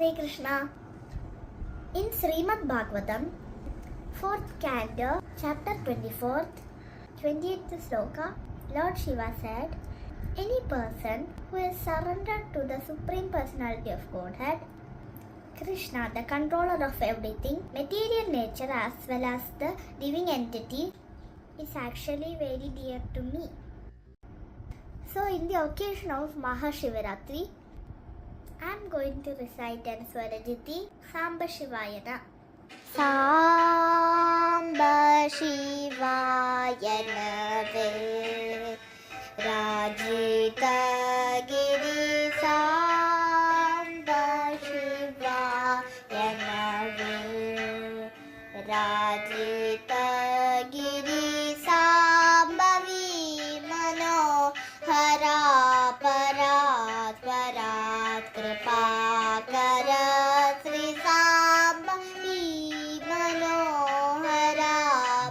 Hare Krishna. In Srimad Bhagavatam, 4th canto, chapter 24th, 28th sloka, Lord Shiva said, any person who is surrendered to the Supreme Personality of Godhead, Krishna, the controller of everything, material nature as well as the living entity, is actually very dear to me. So, in the occasion of Mahashivaratri, I am going to recite an Swarajiti, Samba Shivayana. Samba Shivayana Ve Rajita Giri Samba Shivayana Ve Rajita Giri Samba Vimano Hara Parat Parat Kripakara Sri Samba Vimano Hara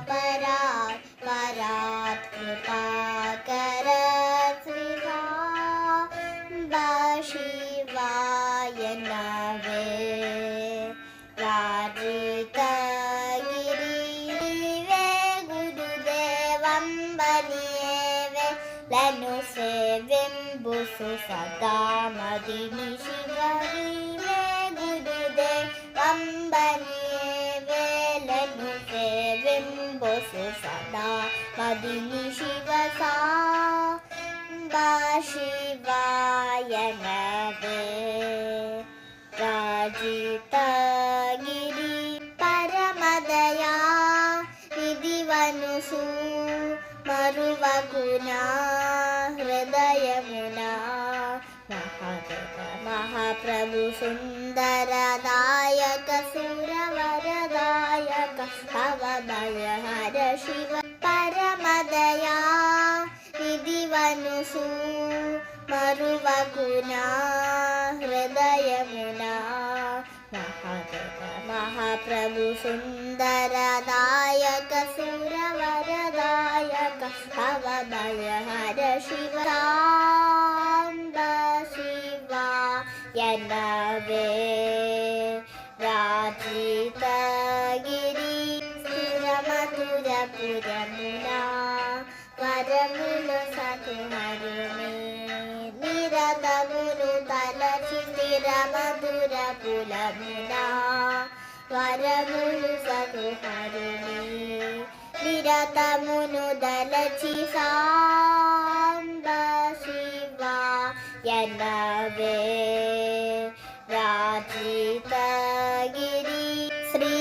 Parat Parat Kripakara Sri Samba Shivayana Ve Rajita Lanu sevim busu sada madini shivari ve gurude vambani ve lanu sevim busu sada madini shiva samba shivayana ve rajita giri paramadaya vidivanusu Maruvaguna Hridayamuna Mahadeva Mahaprabhu Sundara Dayaka Suravaradayaka Avadaya Hara Shiva Paramadaya Vidivanusu Maruvaguna Hridayamuna Mahadeva Mahaprabhu Sundara Dayaka Suravaradayaka Avadaya Hara Shiva Samba Shivayana Ve Rajita Giri Sthira Madhura Puramuna Varamula Satu Harune Nirata Munu Talachi Sthira Madhura Puramuna Varamulu Satu Harune Nirata Munu Dalachi Samba Shivayana Ve Rajita Giri Sri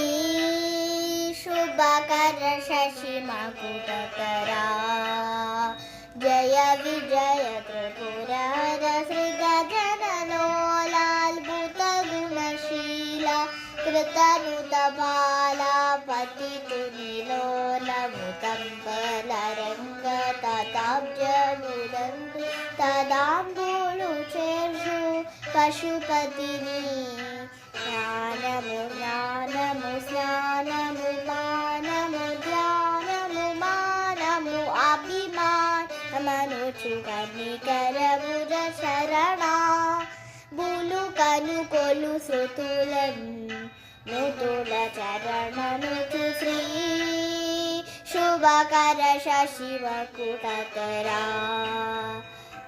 Shubhakara Shashi Makutakara Jaya Vijaya Tripurara Sri Gajana Lal Bhuta Gunashila Kritanuta Bala Patitu Nilola Mutambala Ranga Tatabja Mudandu Tadambulu Chershu Pashupatini Jnanamu Jnanamu Snanamu Manamu Jnanamu Manamu Abhiman Namanu Chukani Karamura Sharana Bulu Kanu Kolu Sutulan Nutula Charana Nutu Sri Shubhakara Shashi Vakutatara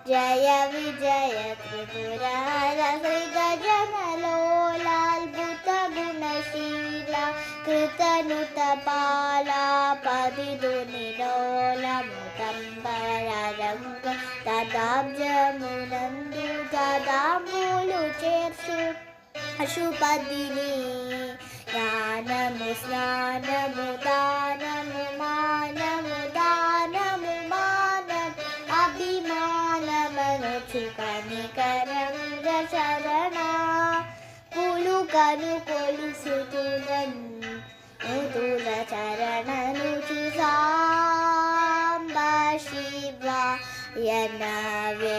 Jaya Vijaya Tripurara Sri Gajana Lal Bhuta Gunashila Kritanuta Pala Padidu Nidola Mutambara Ranga Tadabja Munandu Tadambulu Chersu Ashupadini Jnanamu Snanamu Danamu Manamu Danamu Manamu Abhimanamanu Chukani Karamura Sharana Pulu Kanu Kolu Sutulan Nutula Charana Nutu Samba Shivayana Ve